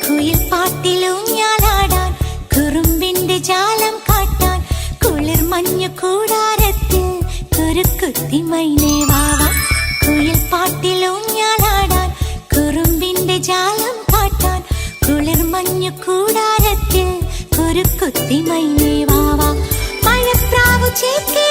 കുയിൽ പാട്ടിലൂഞ്ഞാലാടാൻ കുറുമ്പിന്റെ ജാലം കാട്ടാൻ കുളിർ മഞ്ഞു കൂടാരത്തിൽ കുരുക്കുത്തി മൈനേ വാവാ. കുയിൽ പാട്ടിലൂഞ്ഞാലാടാൻ കുറുമ്പിന്റെ ജാലം കാട്ടാൻ കുളിർ മഞ്ഞു കൂടാരത്തിൽ കുരുക്കുത്തി മൈനേ വാവാ. മഴപ്രാവു ചേർക്കെ